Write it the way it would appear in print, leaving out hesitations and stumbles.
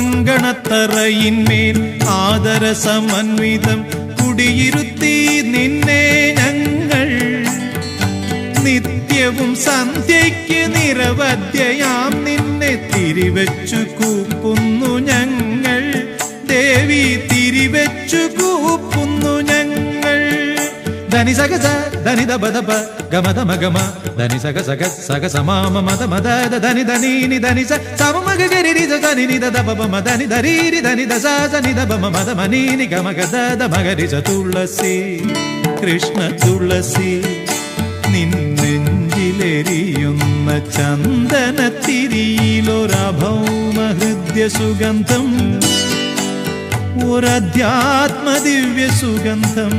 അങ്കണത്തറയിന്മേൽ ആദരസമന്വിതം കുടിയിരുത്തി നിന്നെ ഞങ്ങൾ. നിത്യവും സന്ധ്യയ്ക്ക് നിരവധ്യയാം നിന്നെ തിരിവെച്ചു കൂപ്പുന്നു ഞങ്ങൾ. ദേവി തിരിവെച്ചു കൂപ്പുന്നു ഞങ്ങൾ. ധനി സഗസ ധനി ദബദബ ഗമ ധമ ഗമ ധനി സഗ സഗ സഗ സമാമ മദ മദ ധനി ധനി നി ധനി സ സമ മഗ ഗരി രി ധനി നി ദ ബ മ ധനി ധരി രി ധനി ദ സ സ നി ദ ബ മ മദ മനി നി ഗമ ഗ ദ ദ മ ഗ രി സ തുളസി കൃഷ്ണ തുളസി നിന്നെഞ്ചിലെരിയുന്ന ചന്ദനത്തിരിയിലൊരഭൗമ ഹൃദ്യ സുഗന്ധം, ഒരധ്യാത്മ ദിവ്യ സുഗന്ധം.